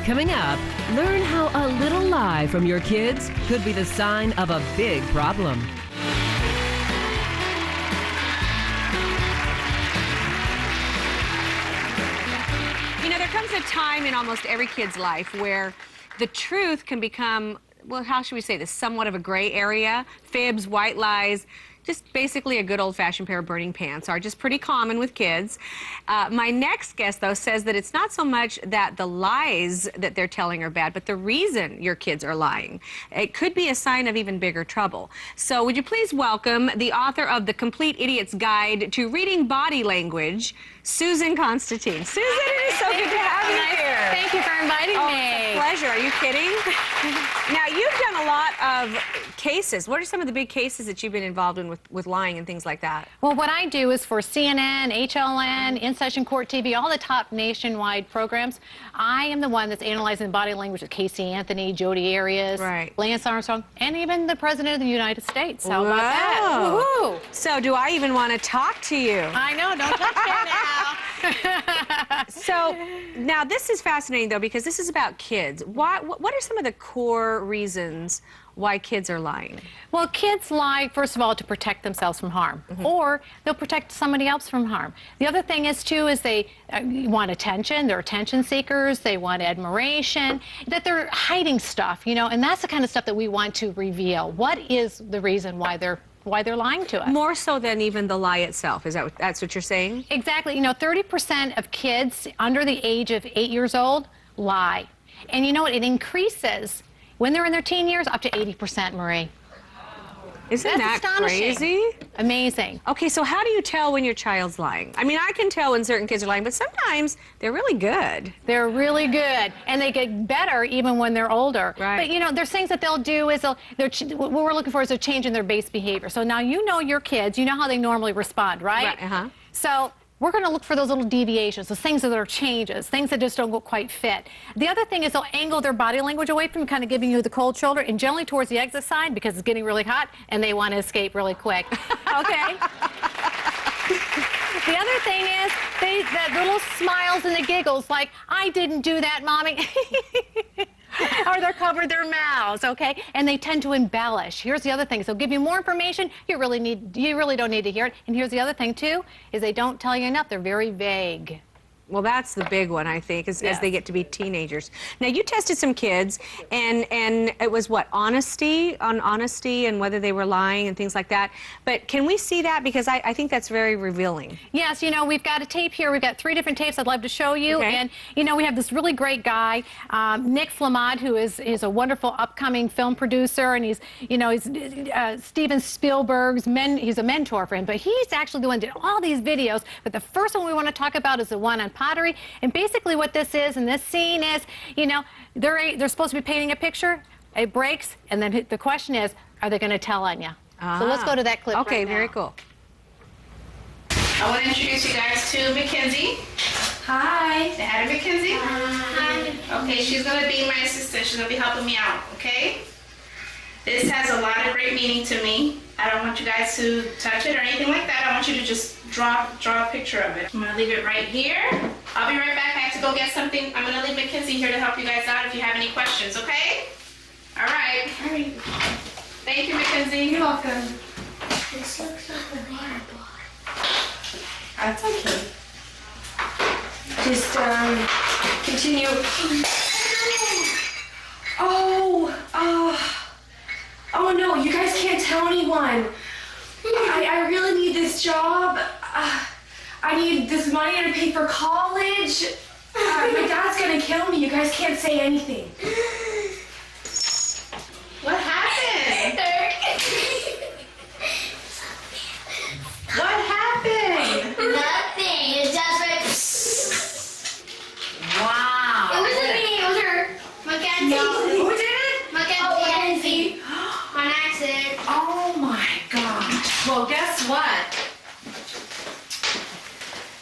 Coming up, learn how a little lie from your kids could be the sign of a big problem. You know, there comes a time in almost every kid's life where the truth can become, well, how should we say this, somewhat of a gray area. Fibs, white lies, just basically a good old-fashioned pair of burning pants are just pretty common with kids. My next guest, though, says that it's not so much that the lies that they're telling are bad, but the reason your kids are lying. It could be a sign of even bigger trouble. So would you please welcome the author of The Complete Idiot's Guide to Reading Body Language, Susan Constantine. Susan, it is so good to have you here. Thank you for inviting me. It's a pleasure. Are you kidding? Now, you've done a lot of cases. What are some of the big cases that you've been involved in with lying and things like that? Well, what I do is for CNN, HLN, In-Session Court TV, all the top nationwide programs. I am the one that's analyzing the body language of Casey Anthony, Jodi Arias, right, Lance Armstrong, and even the President of the United States. How about that? Woo-hoo. So do I even want to talk to you? I know, don't touch that now. So now this is fascinating, though, because this is about kids. What are some of the core reasons why kids are lying? Well, kids lie, first of all, to protect themselves from harm, or they'll protect somebody else from harm. The other thing is, too, is they want attention. They're attention seekers. They want admiration, that they're hiding stuff, you know, and that's the kind of stuff that we want to reveal. What is the reason why they're lying to us? More so than even the lie itself. Is that's what you're saying? Exactly. You know, 30% of kids under the age of 8 years old lie. And you know what? It increases when they're in their teen years up to 80%, Marie. Isn't that crazy? Amazing. Okay, so how do you tell when your child's lying? I mean, I can tell when certain kids are lying, but sometimes they're really good. They're really good, and they get better even when they're older. Right. But, you know, there's things that they'll do is what we're looking for is a change in their base behavior. So now you know your kids, you know how they normally respond, right? Right, So we're going to look for those little deviations, those things that are changes, things that just don't quite fit. The other thing is they'll angle their body language away from you, kind of giving you the cold shoulder, and generally towards the exit sign because it's getting really hot and they want to escape really quick. Okay? The other thing is the little smiles and the giggles like, I didn't do that, Mommy. Or they're covered their mouths, okay? And they tend to embellish. Here's the other thing. So give you more information, you really don't need to hear it. And here's the other thing, too, is they don't tell you enough. They're very vague. Well, that's the big one, I think, as they get to be teenagers. Now, you tested some kids, and it was what, honesty and whether they were lying and things like that. But can we see that? Because I think that's very revealing. Yes, you know, we've got a tape here. We've got 3 different tapes I'd love to show you. Okay. And, you know, we have this really great guy, Nick Flamad, who is a wonderful upcoming film producer, and he's Steven Spielberg's, he's a mentor for him, but he's actually the one who did all these videos. But the first one we want to talk about is the one on pottery. And basically what this is, and this scene is, you know, they're supposed to be painting a picture, it breaks, and then the question is, are they going to tell on you? So let's go to that clip. Okay, very cool. I want to introduce you guys to Mackenzie. Hi. Say hi to Mackenzie. Hi. Okay, she's going to be my assistant. She's going to be helping me out, okay? This has a lot of great meaning to me. I don't want you guys to touch it or anything like that. I want you to just draw a picture of it. I'm going to leave it right here. I'll be right back. I have to go get something. I'm going to leave Mackenzie here to help you guys out if you have any questions, okay? All right. All right. Thank you, Mackenzie. You're welcome. This looks like a water bottle. That's okay. Just continue. Oh no, you guys can't tell anyone. I really need this job. I need this money to pay for college. My dad's gonna kill me. You guys can't say anything. What happened? What happened? Nothing. It's just like. Wow. It wasn't me. It was her. Mackenzie. No, who did it? Mackenzie. On accident. Oh my gosh. Well, guess what?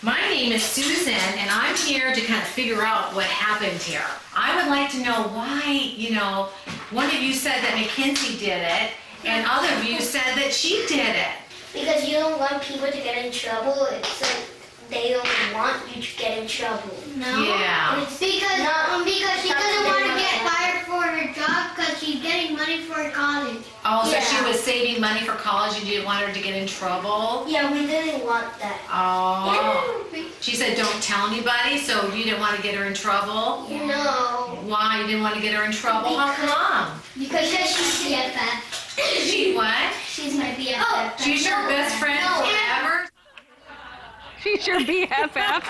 My name is Susan, and I'm here to kind of figure out what happened here. I would like to know why, you know, one of you said that Mackenzie did it, and other of you said that she did it. Because you don't want people to get in trouble. It's like they don't want you to get in trouble. No. Yeah. It's because she doesn't so she Yeah. was saving money for college and you didn't want her to get in trouble? Yeah, we didn't want that. Oh. She said don't tell anybody, so you didn't want to get her in trouble? No. Why? You didn't want to get her in trouble? How come? Because she's BFF. She what? She's my BFF. She's your best friend forever? She's your BFF.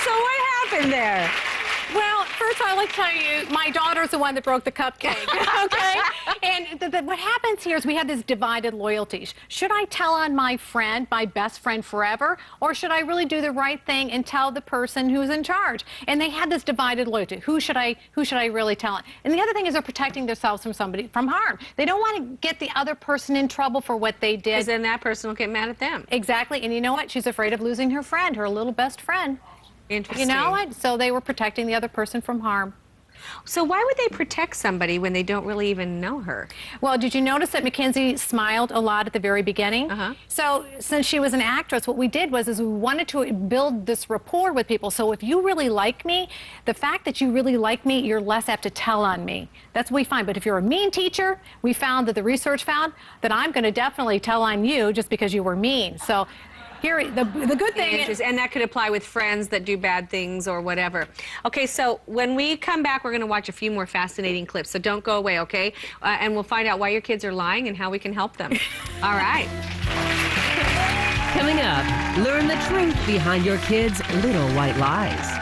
So what happened there? Well, first I'd like to tell you, my daughter's the one that broke the cupcake, okay? And what happens here is we have this divided loyalties. Should I tell on my friend, my best friend forever, or should I really do the right thing and tell the person who's in charge? And they had this divided loyalty. Who should I really tell on? And the other thing is they're protecting themselves from harm. They don't want to get the other person in trouble for what they did. Because then that person will get mad at them. Exactly. And you know what? She's afraid of losing her friend, her little best friend. Interesting. You know what? So they were protecting the other person from harm. So why would they protect somebody when they don't really even know her? Well, did you notice that Mackenzie smiled a lot at the very beginning? So since she was an actress, what we did was we wanted to build this rapport with people. So if you really like me, the fact that you really like me, you're less apt to tell on me. That's what we find. But if you're a mean teacher, we found that the research found that I'm going to definitely tell on you just because you were mean. So here, the good thing is, and that could apply with friends that do bad things or whatever. Okay, so when we come back, we're going to watch a few more fascinating clips. So don't go away, okay? And we'll find out why your kids are lying and how we can help them. All right. Coming up, learn the truth behind your kids' little white lies.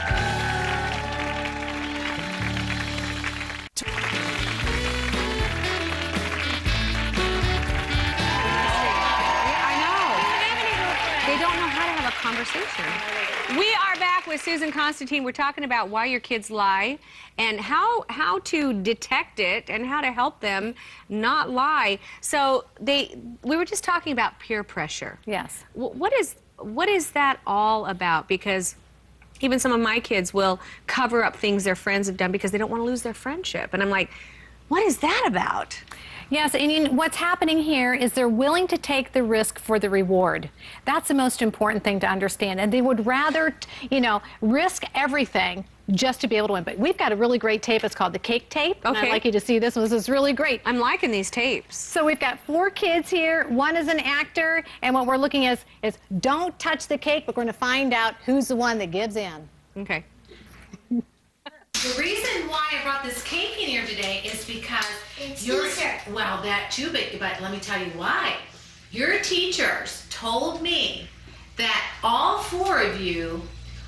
Conversation. We are back with Susan Constantine. We're talking about why your kids lie and how to detect it and how to help them not lie. So we were just talking about peer pressure. yes. What is that all about? Because even some of my kids will cover up things their friends have done because they don't want to lose their friendship. And I'm like, what is that about? Yes, and what's happening here is they're willing to take the risk for the reward. That's the most important thing to understand. And they would rather, risk everything just to be able to win. But we've got a really great tape. It's called the cake tape. Okay. And I'd like you to see this. This is really great. I'm liking these tapes. So we've got 4 kids here. One is an actor. And what we're looking at is don't touch the cake. We're going to find out who's the one that gives in. Okay. The reason why I brought this cake in here today is because well, that too, but let me tell you why. Your teachers told me that all 4 of you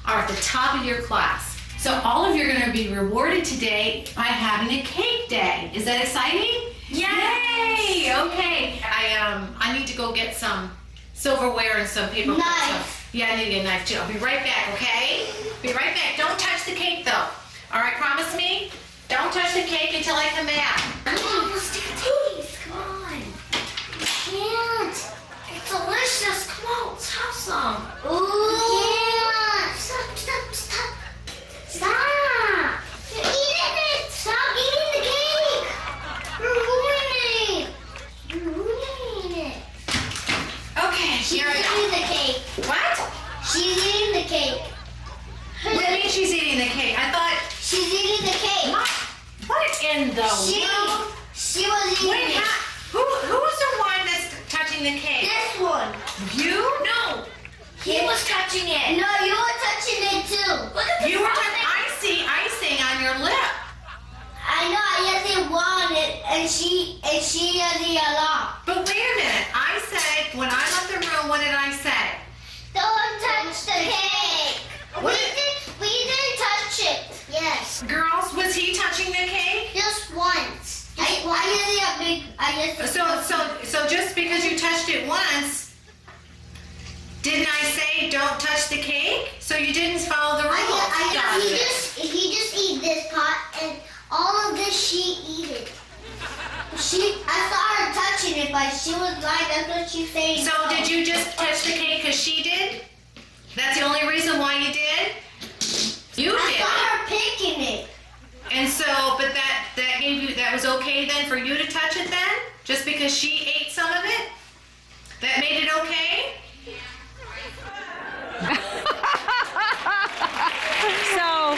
are at the top of your class. So all of you are going to be rewarded today by having a cake day. Is that exciting? Yay! Okay. I need to go get some silverware and some paper clips. Knife. Yeah, I need to get a knife too. I'll be right back, okay? Be right back. Don't touch the cake though. All right, promise me? Don't touch the cake until I come back. Mom, let's take a taste. Come on. You can't. It's delicious. Come on, let's have some. Ooh. Yeah. Stop. Stop. You're eating it. Stop eating the cake. You're ruining it. Okay, here I She's go. eating the cake. What? She's eating the cake. What do you mean she's eating the cake? I thought, She's eating the cake. what in the She world? was eating Wait, it. who's the one that's touching the cake? This one. You? No. He was touching it. No, you were touching it too. Look at the You were frosting. touching, I see icing on your lip. I know, I didn't want it, and she doesn't a lot. But wait a minute. I said, when I left the room, what did I say? Don't touch the cake. We didn't touch it. Yes. Girls, was he touching the cake? Just once. So just because you touched it once, didn't I say don't touch the cake? So you didn't follow the rules. He just eat this pot, and all of this she eat it. I saw her touching it, but she was lying. That's what she's saying. So did you just touch the cake because she did? That's the only reason why you did? You I did. saw her picking it. And so, but that was okay then for you to touch it then? Just because she ate some of it? That made it okay? So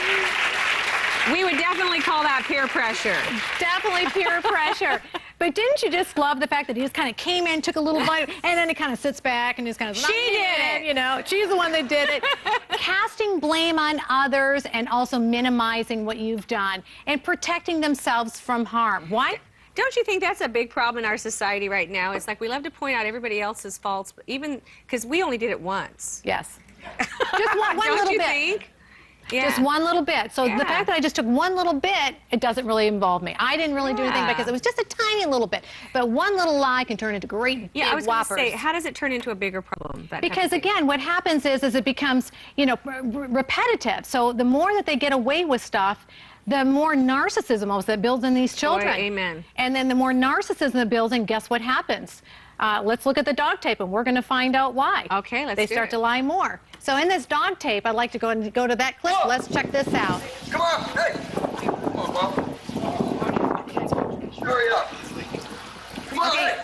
we would definitely call that peer pressure. Definitely peer pressure. But didn't you just love the fact that he just kind of came in, took a little bite, and then he kind of sits back and just kind of, She did it. You know, she's the one that did it. Casting blame on others and also minimizing what you've done and protecting themselves from harm. Why? Don't you think that's a big problem in our society right now? It's like we love to point out everybody else's faults, even because we only did it once. Yes. Just one Don't little you bit. think? Yeah. Just one little bit. So the fact that I just took one little bit, it doesn't really involve me. I didn't really do anything because it was just a tiny little bit. But one little lie can turn into great big I was going to whoppers. say, how does it turn into a bigger problem? Because again, what happens is it becomes, you know, repetitive. So the more that they get away with stuff, the more narcissism also that builds in these children. Boy, amen. And then the more narcissism that builds in, guess what happens? Let's look at the dog tape, and we're going to find out why. Okay, let's They do start it. to lie more. So in this dog tape, I'd like to go to that clip. Let's check this out. Come on, hey! Come on, Mom. Hurry up. Come on, Okay. hey!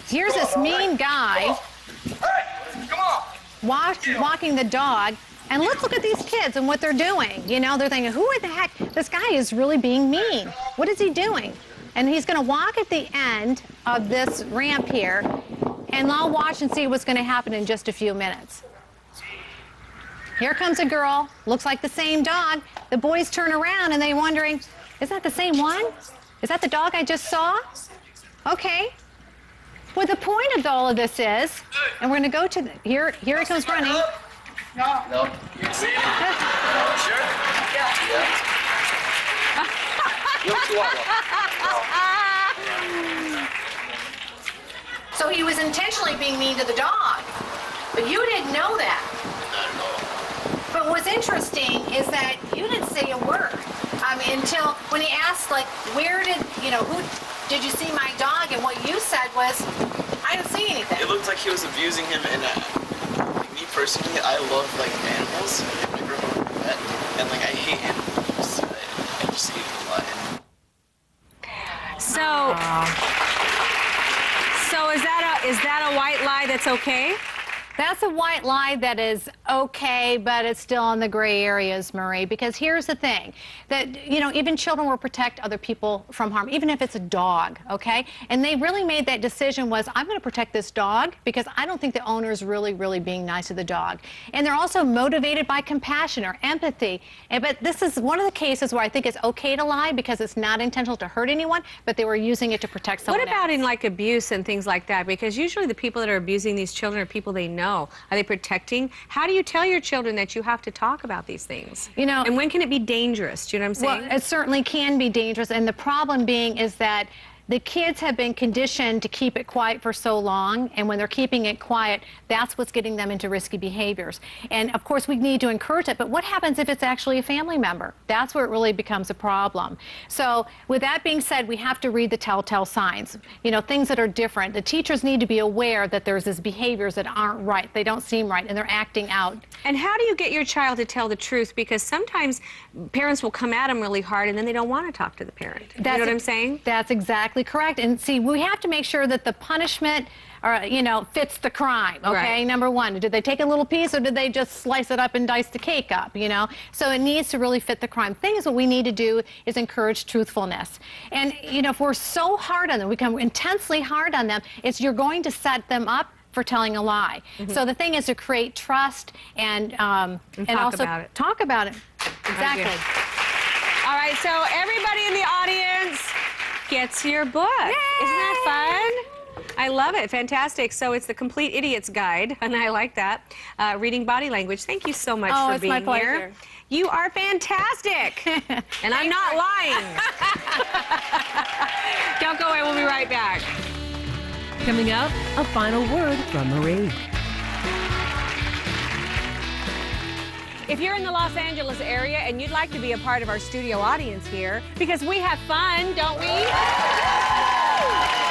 Here's this mean guy Hey! Come on! walking the dog. And let's look at these kids and what they're doing. You know, they're thinking, who the heck? This guy is really being mean. What is he doing? And he's going to walk at the end of this ramp here, and I'll watch and see what's going to happen in just a few minutes. Here comes a girl, looks like the same dog. The boys turn around and they're wondering, is that the same one? Is that the dog I just saw? Okay. Well, the point of all of this is, and we're going to go to, here he comes running. No. You see it? No, sure? Yeah. So he was intentionally being mean to the dog, but you didn't know that. But what's interesting is that you didn't say a word. Until when he asked, like, where did, you know, who did you see my dog? And what you said was, I didn't see anything. It looked like he was abusing him, and like me personally, I love like animals. I grew up with a pet, and like I hate animals. I just hate them a lot. So is that a white lie that's okay? That's a white lie that is okay, but it's still in the gray areas, Marie, because here's the thing, that, you know, even children will protect other people from harm, even if it's a dog, okay? And they really made that decision was, I'm going to protect this dog because I don't think the owner is really, really being nice to the dog. And they're also motivated by compassion or empathy. But this is one of the cases where I think it's okay to lie because it's not intentional to hurt anyone, but they were using it to protect someone What about else. in like abuse and things like that? Because usually the people that are abusing these children are people they know. Are they protecting? How do you tell your children that you have to talk about these things? You know, and when can it be dangerous? Do you know what I'm saying? Well, it certainly can be dangerous, and the problem being is that the kids have been conditioned to keep it quiet for so long, and when they're keeping it quiet, that's what's getting them into risky behaviors. And of course, we need to encourage it, but what happens if it's actually a family member? That's where it really becomes a problem. So with that being said, we have to read the telltale signs. You know, things that are different. The teachers need to be aware that there's these behaviors that aren't right. They don't seem right, and they're acting out. And how do you get your child to tell the truth? Because sometimes parents will come at them really hard, and then they don't want to talk to the parent. You know what I'm saying? That's exactly correct. And see, we have to make sure that the punishment, you know, fits the crime, okay? Right. Number one, did they take a little piece or did they just slice it up and dice the cake up, you know? So it needs to really fit the crime. Things what we need to do is encourage truthfulness. And, you know, if we're so hard on them, we become intensely hard on them, you're going to set them up for telling a lie. So the thing is to create trust and also about it. talk about it. Exactly. All right, so everybody in the audience gets your book. Yay! Isn't that fun? I love it. Fantastic. So it's the Complete Idiot's Guide, and I like that. Reading body language. Thank you so much for it's being my pleasure. here. You are fantastic. And I'm not lying. Don't go away. We'll be right back. Coming up, a final word from Marie. If you're in the Los Angeles area and you'd like to be a part of our studio audience here, because we have fun, don't we?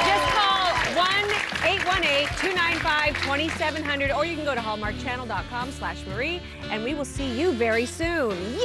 Just call 1-818-295-2700, or you can go to hallmarkchannel.com/Marie, and we will see you very soon. Yay!